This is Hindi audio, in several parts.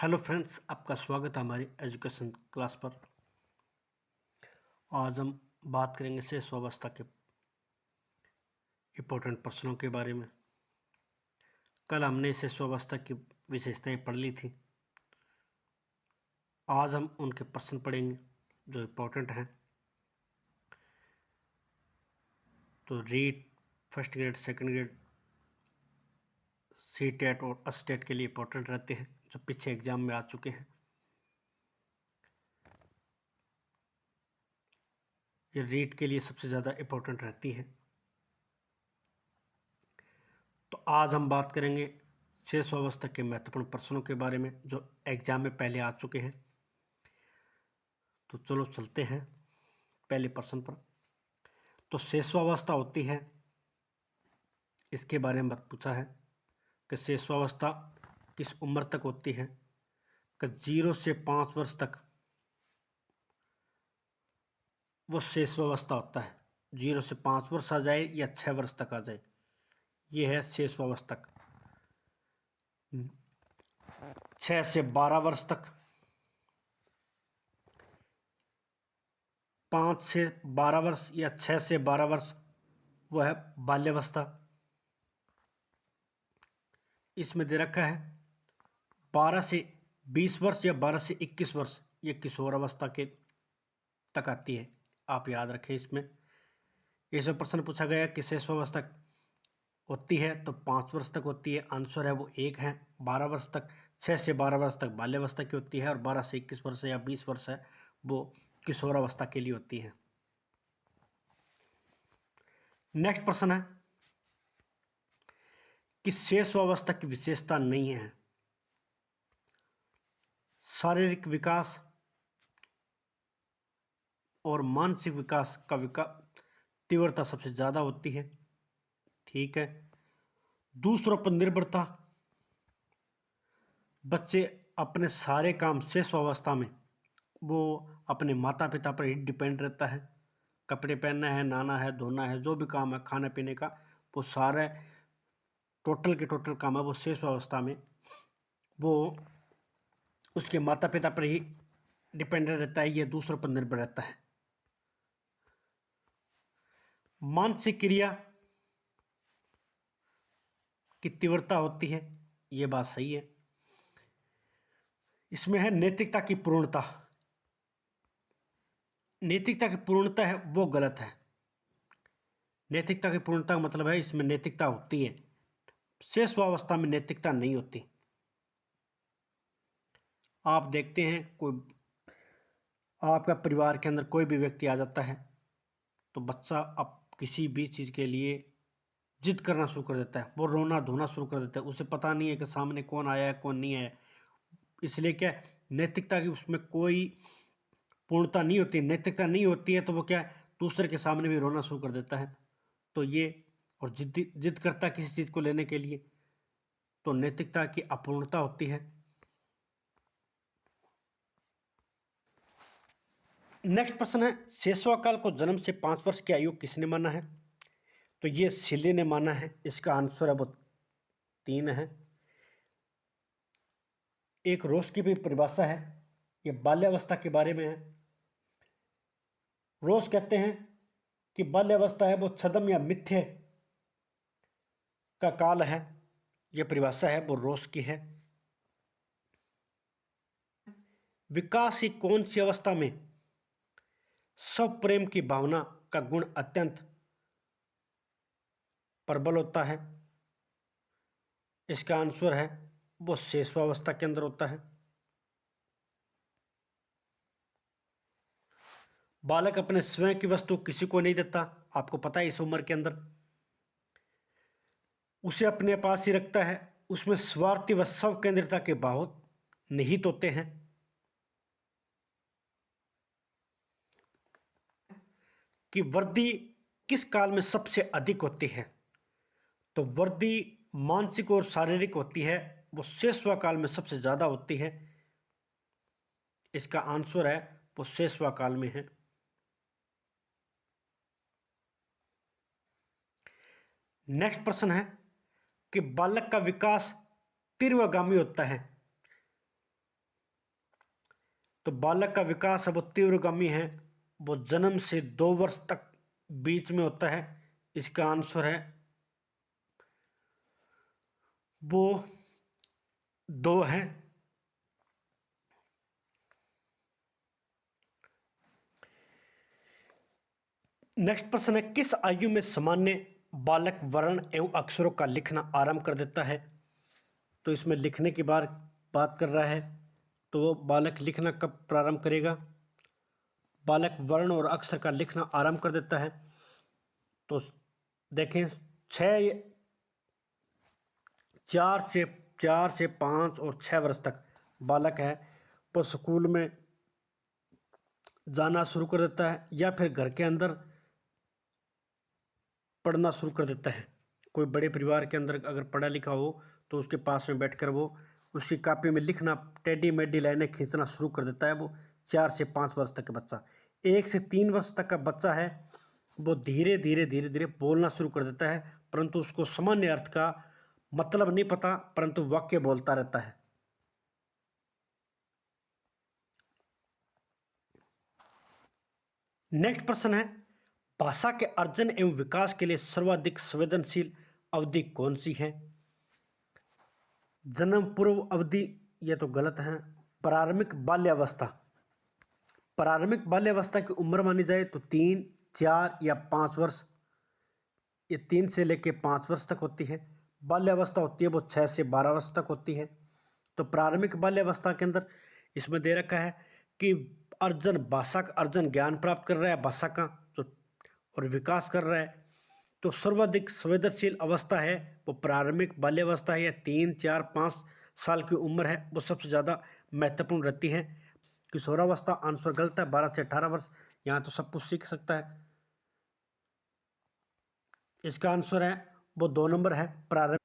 हेलो फ्रेंड्स, आपका स्वागत है हमारी एजुकेशन क्लास पर। आज हम बात करेंगे शेष अवस्था के इम्पोर्टेंट प्रश्नों के बारे में। कल हमने शेष अवस्था की विशेषताएं पढ़ ली थी। आज हम उनके प्रश्न पढ़ेंगे जो इम्पोर्टेंट हैं। तो REET first grade, second grade, C TET और अस्टेट के लिए इम्पोर्टेंट रहते हैं, जो पीछे एग्जाम में आ चुके हैं। ये रीट के लिए सबसे ज़्यादा इम्पोर्टेंट रहती है। तो आज हम बात करेंगे शेष अवस्था के महत्वपूर्ण प्रश्नों के बारे में जो एग्जाम में पहले आ चुके हैं। तो चलो चलते हैं पहले प्रश्न पर। तो शेषावस्था होती है, इसके बारे में पूछा है कि शेषावस्था किस उम्र तक होती है। कि 0 से 5 वर्ष तक वो शेषावस्था होता है। 0 से 5 वर्ष आ जाए या 6 वर्ष तक आ जाए, ये है शेषावस्था। 6 से 12 वर्ष तक, 5 से 12 वर्ष या 6 से 12 वर्ष वो है बाल्यावस्था। इसमें दे रखा है 12 से 20 वर्ष या 12 से 21 वर्ष, ये किशोर अवस्था के तक आती है। आप याद रखें। इसमें प्रश्न पूछा गया कि शेषावस्था होती है तो 5 वर्ष तक होती है, आंसर है वो 1 है। 12 वर्ष तक, 6 से 12 वर्ष तक बाल्यावस्था की होती है, और 12 से 21 वर्ष या 20 वर्ष है वो किशोरावस्था के लिए होती है। नेक्स्ट प्रश्न है कि शेषावस्था की विशेषता नहीं है। शारीरिक विकास और मानसिक विकास का तीव्रता सबसे ज्यादा होती है। ठीक है। दूसरों पर निर्भरता, बच्चे अपने सारे काम शेषावस्था में वो अपने माता पिता पर ही डिपेंड रहता है। कपड़े पहनना है, नहाना है, धोना है, जो भी काम है खाने पीने का, वो सारे टोटल के टोटल काम है वो शेषावस्था में वो उसके माता पिता पर ही डिपेंडेंट रहता है, ये दूसरों पर निर्भर रहता है। मानसिक क्रिया की तीव्रता होती है, ये बात सही है। इसमें है नैतिकता की पूर्णता। नैतिकता की पूर्णता है वो गलत है। नैतिकता की पूर्णता का मतलब है इसमें नैतिकता होती है, शेषावस्था में नैतिकता नहीं होती। आप देखते हैं कोई आपका परिवार के अंदर कोई भी व्यक्ति आ जाता है तो बच्चा अब किसी भी चीज़ के लिए जिद करना शुरू कर देता है, वो रोना धोना शुरू कर देता है। उसे पता नहीं है कि सामने कौन आया है कौन नहीं आया। इसलिए क्या है, नैतिकता की उसमें कोई पूर्णता नहीं होती। नैतिकता नहीं होती है तो वो क्या है, दूसरे के सामने भी रोना शुरू कर देता है। तो ये और जिद करता है किसी चीज़ को लेने के लिए, तो नैतिकता की अपूर्णता होती है। नेक्स्ट प्रश्न है, शेषवाकाल को जन्म से 5 वर्ष की आयु किसने माना है। तो ये सिले ने माना है। इसका आंसर है वो 3 है। एक रोस की भी परिभाषा है, ये बाल्यावस्था के बारे में है। रोस कहते हैं कि बाल्यावस्था है वो छद्म या मिथ्य का काल है। यह परिभाषा है वो रोस की है। विकास की कौन सी अवस्था में सब प्रेम की भावना का गुण अत्यंत प्रबल होता है। इसका आंसर है वो शेषावस्था के अंदर होता है। बालक अपने स्वयं की वस्तु किसी को नहीं देता, आपको पता है इस उम्र के अंदर उसे अपने पास ही रखता है। उसमें स्वार्थी व स्व केंद्रिता के भाव निहित होते हैं। कि वृद्धि किस काल में सबसे अधिक होती है। तो वृद्धि मानसिक और शारीरिक होती है, वो शेषवा काल में सबसे ज्यादा होती है। इसका आंसर है वो शेषवा काल में है। नेक्स्ट प्रश्न है कि बालक का विकास तीव्रगामी होता है। तो बालक का विकास है वो तीव्रगामी है, वो जन्म से 2 वर्ष तक बीच में होता है। इसका आंसर है वो 2 है। नेक्स्ट प्रश्न है, किस आयु में सामान्य बालक वर्ण एवं अक्षरों का लिखना आरंभ कर देता है? तो इसमें लिखने की बात कर रहा है, तो वो बालक लिखना कब प्रारंभ करेगा? बालक वर्ण और अक्षर का लिखना आरंभ कर देता है तो देखें 4 से 5 और 6 वर्ष तक बालक है वो स्कूल में जाना शुरू कर देता है या फिर घर के अंदर पढ़ना शुरू कर देता है। कोई बड़े परिवार के अंदर अगर पढ़ा लिखा हो तो उसके पास में बैठकर वो उसकी कॉपी में लिखना, टेढ़ी मेढ़ी लाइनें खींचना शुरू कर देता है। वो 4 से 5 वर्ष तक का बच्चा। 1 से 3 वर्ष तक का बच्चा है वो धीरे धीरे बोलना शुरू कर देता है, परंतु उसको सामान्य अर्थ का मतलब नहीं पता, परंतु वाक्य बोलता रहता है। नेक्स्ट प्रश्न है, भाषा के अर्जन एवं विकास के लिए सर्वाधिक संवेदनशील अवधि कौन सी है? जन्म पूर्व अवधि, यह तो गलत है। प्रारंभिक बाल्यावस्था। प्रारंभिक बाल्यावस्था की उम्र मानी जाए तो 3, 4 या 5 वर्ष। ये 3 से लेकर 5 वर्ष तक होती है। बाल्यावस्था होती है वो 6 से 12 वर्ष तक होती है। तो प्रारंभिक बाल्यावस्था के अंदर इसमें दे रखा है कि अर्जन, भाषा का अर्जन, ज्ञान प्राप्त कर रहा है भाषा का जो और विकास कर रहा है। तो सर्वाधिक संवेदनशील अवस्था है वो प्रारंभिक बाल्यावस्था है, या 3, 4, 5 साल की उम्र है वो सबसे ज़्यादा महत्वपूर्ण रहती है। किशोरावस्था आंसर गलत है, 12 से 18 वर्ष। यहाँ तो सब कुछ सीख सकता है। इसका आंसर है वो 2 नंबर है, प्रारंभ।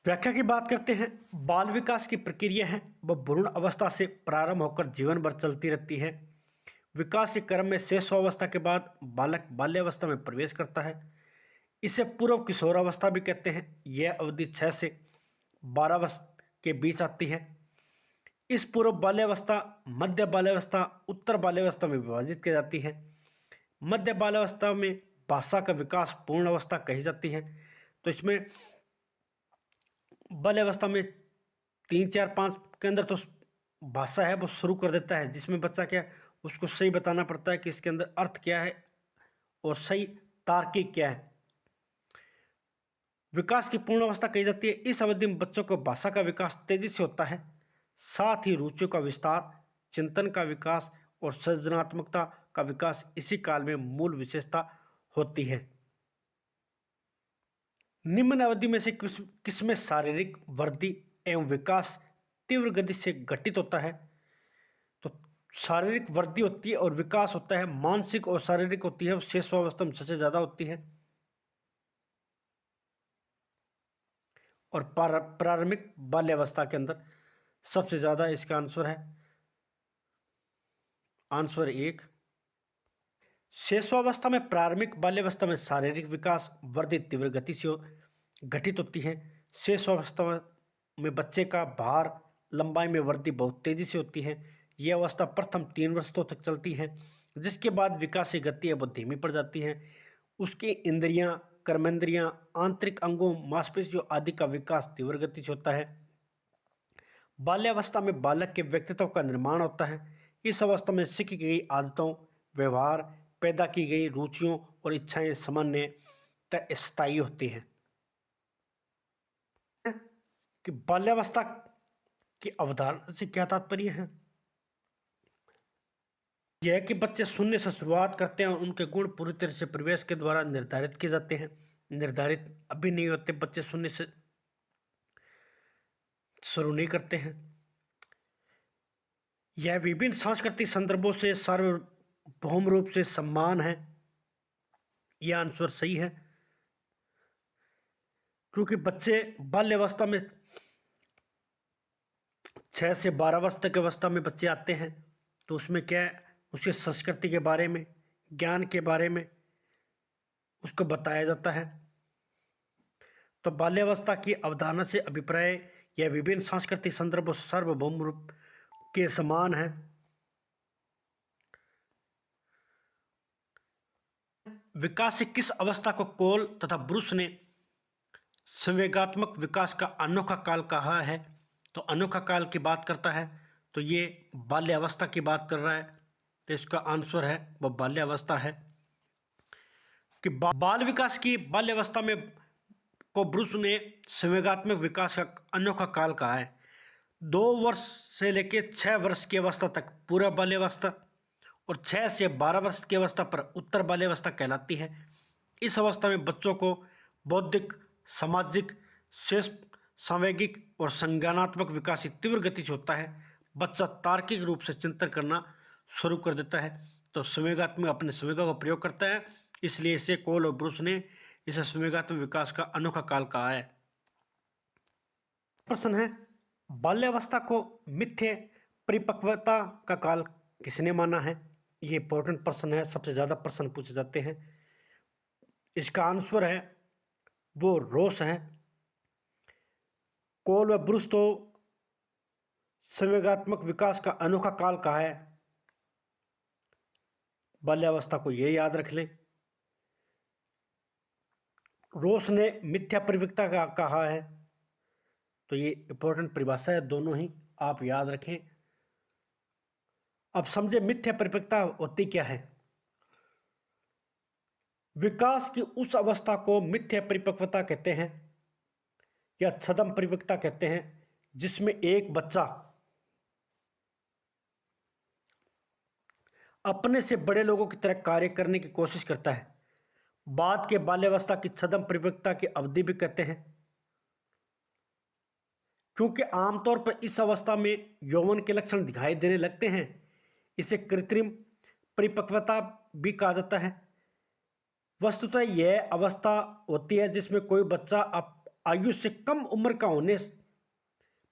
व्याख्या की बात करते हैं। बाल विकास की प्रक्रिया है वह भ्रूण अवस्था से प्रारंभ होकर जीवन भर चलती रहती है। विकास के क्रम में शैशवावस्था के बाद बालक बाल्यावस्था में प्रवेश करता है। इसे पूर्व किशोरावस्था भी कहते हैं। यह अवधि 6 से 12 वर्ष के बीच आती है। इस पूर्व बाल्यावस्था, मध्य बाल्यावस्था, उत्तर बाल्यावस्था में विभाजित की जाती है। मध्य बाल्यावस्था में भाषा का विकास पूर्ण अवस्था कही जाती है। तो इसमें बाल्यावस्था में 3, 4, 5 के अंदर तो भाषा है वो शुरू कर देता है, जिसमें बच्चा क्या उसको सही बताना पड़ता है कि इसके अंदर अर्थ क्या है और सही तार्किक क्या है। विकास की पूर्ण अवस्था कही जाती है। इस अवधि में बच्चों को भाषा का विकास तेजी से होता है, साथ ही रुचियों का विस्तार, चिंतन का विकास और सृजनात्मकता का विकास इसी काल में मूल विशेषता होती है। निम्न अवधि में से किसमें शारीरिक वृद्धि एवं विकास तीव्र गति से घटित होता है? तो शारीरिक वृद्धि होती है और विकास होता है, मानसिक और शारीरिक होती है, शैशवावस्था में सबसे ज्यादा होती है। और प्रारंभिक बाल्यावस्था के अंदर सबसे ज्यादा। इसका आंसर है आंसर 1। शैशवावस्था में, प्रारंभिक बाल्यावस्था में शारीरिक विकास वृद्धि तीव्र गति से घटित होती है। शैशवावस्था में बच्चे का भार, लंबाई में वृद्धि बहुत तेजी से होती है। यह अवस्था प्रथम 3 वर्षों तक चलती है, जिसके बाद विकास की गति है वो धीमी पड़ जाती है। उसकी इंद्रियां, कर्मेंद्रियां, आंतरिक अंगों, मांसपेशियों आदि का विकास तीव्र गति से होता है। बाल्यावस्था में बालक के व्यक्तित्व का निर्माण होता है। इस अवस्था में सीखी गई आदतों, व्यवहार, पैदा की गई रुचियों और इच्छाएं सामान्यतः स्थायी होती हैं। कि बाल्यावस्था की अवधारणा से क्या तात्पर्य है? यह कि बच्चे शून्य से शुरुआत करते हैं और उनके गुण पूरी तरह से परिवेश के द्वारा निर्धारित किए जाते हैं। निर्धारित अभी नहीं होते, बच्चे शून्य से शुरू नहीं करते हैं। यह विभिन्न सांस्कृतिक संदर्भों से सार्वभौम रूप से सम्मान है। यह आंसर सही है, क्योंकि बच्चे बाल्यावस्था में 6 से 12 वर्ष तक की अवस्था में बच्चे आते हैं, तो उसमें क्या है, उसके संस्कृति के बारे में, ज्ञान के बारे में उसको बताया जाता है। तो बाल्यावस्था की अवधारणा से अभिप्राय यह विभिन्न सांस्कृतिक संदर्भों सार्वभौम रूप के समान है। विकास से किस अवस्था को कोल तथा ब्रूस ने संवेगात्मक विकास का अनोखा काल कहा है? तो अनोखा काल की बात करता है तो ये बाल्यावस्था की बात कर रहा है, तो इसका आंसर है वो बाल्यावस्था है। कि बाल विकास की बाल्यावस्था में को ब्रूस ने संवेगात्मक विकास का अनोखा काल कहा है। 2 वर्ष से लेकर 6 वर्ष की अवस्था तक पूर्व बाल्यावस्था और 6 से 12 वर्ष की अवस्था पर उत्तर बाल्यावस्था कहलाती है। इस अवस्था में बच्चों को बौद्धिक, सामाजिक, शेष सांवेगिक और संज्ञानात्मक विकास तीव्र गति से होता है। बच्चा तार्किक रूप से चिंतन करना शुरू कर देता है, तो संवेगात्मक अपने संवेगों का प्रयोग करता है, इसलिए इसे कोल और ब्रूस ने इसे संवेगात्मक विकास का अनोखा काल कहा है। प्रश्न है, बाल्यावस्था को मिथ्य परिपक्वता का काल किसने माना है? ये इंपॉर्टेंट प्रश्न है, सबसे ज़्यादा प्रश्न पूछे जाते हैं। इसका आंसर है वो रोस है। कोल व ब्रूस तो संवेगात्मक विकास का अनोखा काल कहा है, बाल्यावस्था को ये याद रख लें। रोस ने मिथ्या परिपक्वता का कहा है, तो ये इंपॉर्टेंट परिभाषा है, दोनों ही आप याद रखें। अब समझे मिथ्या परिपक्वता होती क्या है। विकास की उस अवस्था को मिथ्या परिपक्वता कहते हैं या छद्म परिपक्वता कहते हैं जिसमें एक बच्चा अपने से बड़े लोगों की तरह कार्य करने की कोशिश करता है। बाद के बाल्यावस्था की छद्म परिपक्वता की अवधि भी कहते हैं, क्योंकि आमतौर पर इस अवस्था में यौवन के लक्षण दिखाई देने लगते हैं। इसे कृत्रिम परिपक्वता भी कहा जाता है। वस्तुतः यह अवस्था होती है जिसमें कोई बच्चा आयु से कम उम्र का होने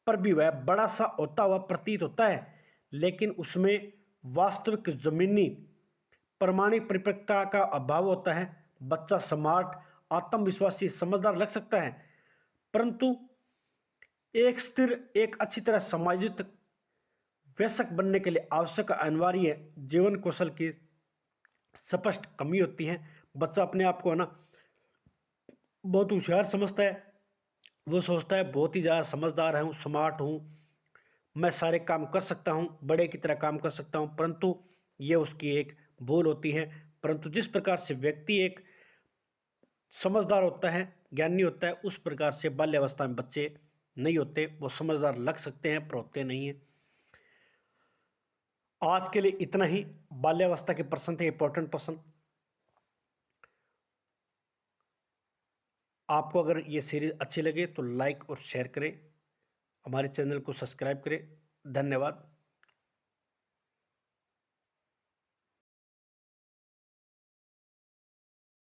पर भी वह बड़ा सा होता हुआ प्रतीत होता है, लेकिन उसमें वास्तविक जमीनी प्रमाणिक परिपक्वता का अभाव होता है। बच्चा स्मार्ट, आत्मविश्वासी, समझदार लग सकता है, परंतु एक स्थिर, एक अच्छी तरह समायोजित वयस्क बनने के लिए आवश्यक अनिवार्य जीवन कौशल की स्पष्ट कमी होती है। बच्चा अपने आप को है ना बहुत होशियार समझता है, वो सोचता है बहुत ही ज़्यादा समझदार हूँ, स्मार्ट हूँ, मैं सारे काम कर सकता हूँ, बड़े की तरह काम कर सकता हूँ, परंतु ये उसकी एक भूल होती है। परंतु जिस प्रकार से व्यक्ति एक समझदार होता है, ज्ञानी होता है, उस प्रकार से बाल्यावस्था में बच्चे नहीं होते। वो समझदार लग सकते हैं पर होते नहीं हैं। आज के लिए इतना ही। बाल्यावस्था के प्रश्न थे, इंपॉर्टेंट प्रश्न। आपको अगर ये सीरीज अच्छी लगे तो लाइक और शेयर करें, हमारे चैनल को सब्सक्राइब करें। धन्यवाद।